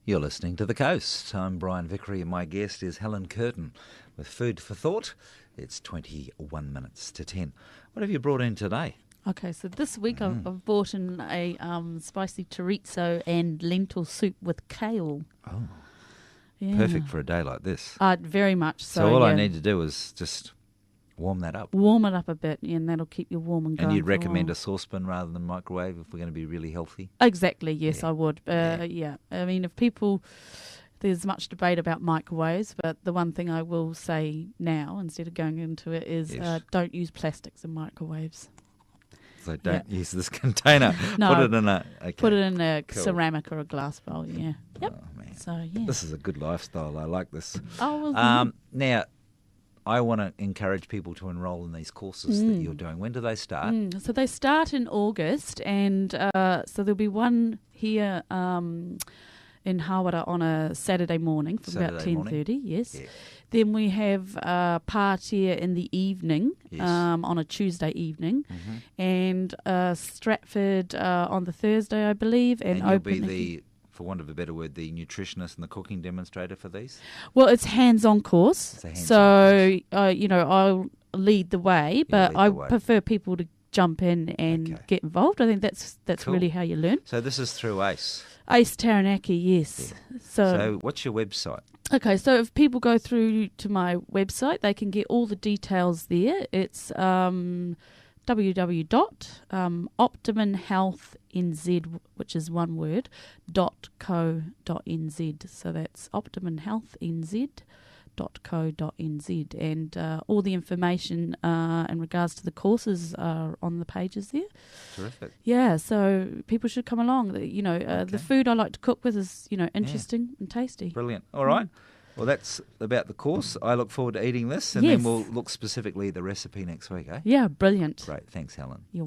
You're listening to The Coast. I'm Brian Vickery and my guest is Helen Curtin with Food for Thought. It's 21 minutes to 10. What have you brought in today? Okay, so this week I've brought in a spicy chorizo and lentil soup with kale. Oh, Yeah. perfect for a day like this. Very much so. So all I yeah. need to do is just warm that up. Warm it up a bit, and that'll keep you warm and going. And you'd for a recommend while. a saucepan rather than microwave if we're going to be really healthy? Exactly, yes, Yeah. I would. Yeah. I mean, there's much debate about microwaves, but the one thing I will say now, instead of going into it, is Yes. don't use plastics in microwaves. So don't use this container. No. Put it in a... Okay. Put it in a Cool. ceramic or a glass bowl, yeah. Yep. Oh, man. So, yeah. This is a good lifestyle. I like this. Oh, well, Now, I want to encourage people to enrol in these courses that you're doing. When do they start? So they start in August, and so there'll be one here in Hawara on a Saturday morning from about Saturday morning? 10:30. Yes. Yeah. Then we have Partia in the evening, Yes. on a Tuesday evening, Mm-hmm. and Stratford on the Thursday, I believe, and you'll be open. for want of a better word, the nutritionist and the cooking demonstrator for these? Well, it's hands-on course, It's a hands-on so I'll lead the way, but lead I the way. prefer people to jump in and Okay. get involved. I think that's Cool. really how you learn. So this is through ACE. Ace Taranaki, yes. So what's your website? Okay, so if people go through to my website, they can get all the details there. It's www.optimunhealthnz, which is one word, .co.nz. So that's optimunhealthnz.co.nz. And all the information in regards to the courses are on the pages there. Terrific. Yeah, so people should come along. The food I like to cook with is, interesting and tasty. Brilliant. All right. Well, that's about the course. I look forward to eating this, and Yes. then we'll look specifically at the recipe next week, eh? Yeah, brilliant. Great. Thanks, Helen. You're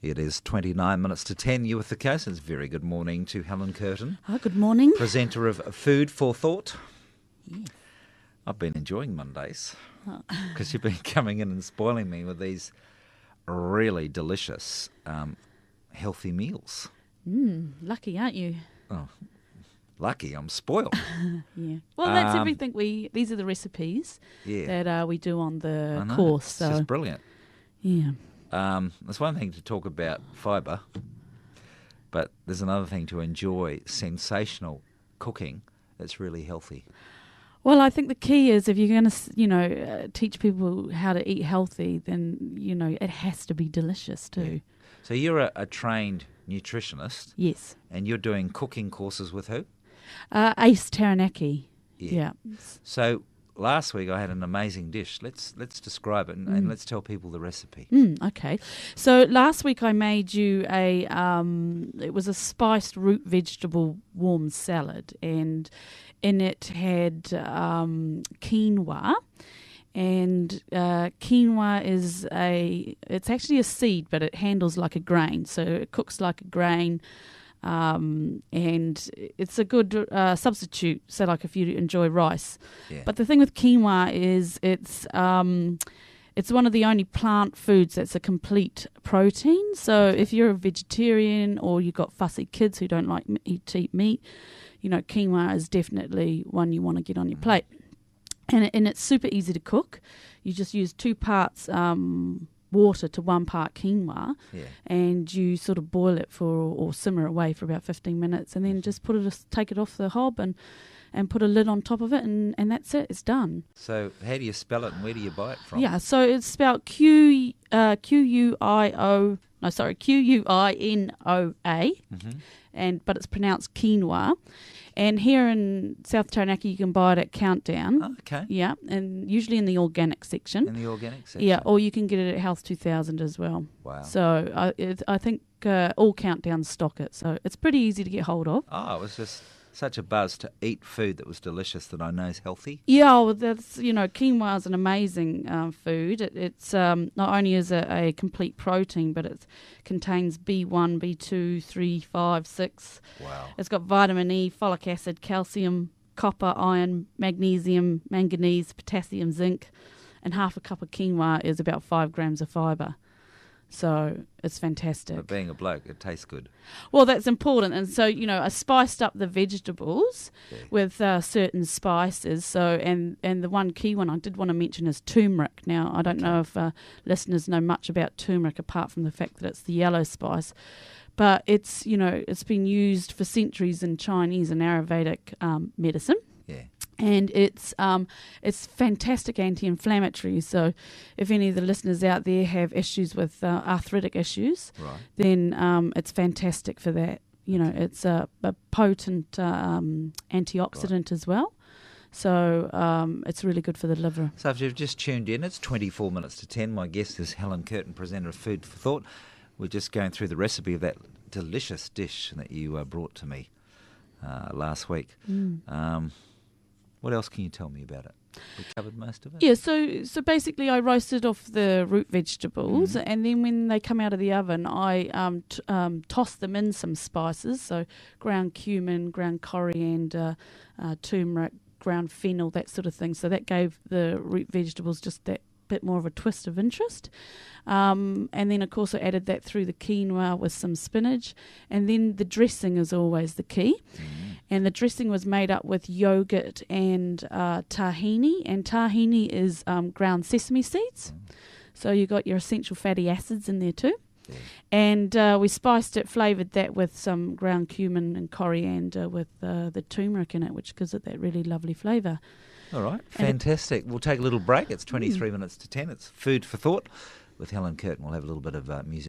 It is 29 minutes to 10. You with the Coast. It's very good morning to Helen Curtin, Good morning. presenter of Food for Thought. I've been enjoying Mondays because you've been coming in and spoiling me with these really delicious, healthy meals. Lucky, aren't you? Oh, lucky, I'm spoiled. Yeah. Well, that's Um, everything these are the recipes Yeah, that we do on I the know. course. It's So, just brilliant. yeah. There's one thing to talk about fibre, but there's another thing to enjoy sensational cooking that's really healthy. Well, I think the key is if you're going to, teach people how to eat healthy, then, it has to be delicious too. So you're a trained nutritionist, Yes. and you're doing cooking courses with who? Ace Taranaki. Yeah. So last week I had an amazing dish. Let's describe it and let's tell people the recipe. Okay. So last week I made you it was a spiced root vegetable warm salad, and in it had quinoa. And quinoa it's actually a seed, but it handles like a grain. So it cooks like a grain, and it's a good substitute. So like if you enjoy rice. Yeah. But the thing with quinoa is it's one of the only plant foods that's a complete protein. So if you're a vegetarian or you've got fussy kids who don't like to eat meat, quinoa is definitely one you want to get on your plate. And it's super easy to cook. You just use 2 parts water to 1 part quinoa, and you sort of boil it or simmer away for about 15 minutes, and then just take it off the hob and put a lid on top of it, and that's it. It's done. So how do you spell it and where do you buy it from? Yeah, so it's spelled Quinoa, but it's pronounced quinoa. And here in South Taranaki, you can buy it at Countdown. Oh, okay. Yeah, and usually in the organic section. In the organic section? Yeah, or you can get it at Health 2000 as well. Wow. So I think all Countdowns stock it. So it's pretty easy to get hold of. Oh, it was just such a buzz to eat food that was delicious that I know is healthy. Yeah, well, that's, quinoa is an amazing food. It's not only is it a complete protein, but it contains B1, B2, 3, 5, 6. Wow. It's got vitamin E, folic acid, calcium, copper, iron, magnesium, manganese, potassium, zinc, and half a cup of quinoa is about 5 grams of fibre. So it's fantastic. But being a bloke, it tastes good. Well, that's important. And so, I spiced up the vegetables with certain spices. So, and the one key one I did want to mention is turmeric. Now, I don't know if listeners know much about turmeric apart from the fact that it's the yellow spice. But it's, it's been used for centuries in Chinese and Ayurvedic medicine. Yeah. And it's fantastic anti-inflammatory. So if any of the listeners out there have issues with arthritic issues, then it's fantastic for that. It's a potent antioxidant as well. So it's really good for the liver. So if you've just tuned in, it's 24 minutes to 10. My guest is Helen Curtin, presenter of Food for Thought. We're just going through the recipe of that delicious dish that you brought to me last week. What else can you tell me about it? We covered most of it. Yeah, so basically I roasted off the root vegetables, and then when they come out of the oven, I toss them in some spices, so ground cumin, ground coriander, turmeric, ground fennel, that sort of thing. So that gave the root vegetables just that bit more of a twist of interest. And then, of course, I added that through the quinoa with some spinach. And then the dressing is always the key. And the dressing was made up with yogurt and tahini. And tahini is ground sesame seeds. So you got your essential fatty acids in there too. And we spiced it, flavoured that with some ground cumin and coriander with the turmeric in it, which gives it that really lovely flavour. All right, fantastic. We'll take a little break. It's 23 minutes to 10. It's Food for Thought with Helen Curtin. We'll have a little bit of music.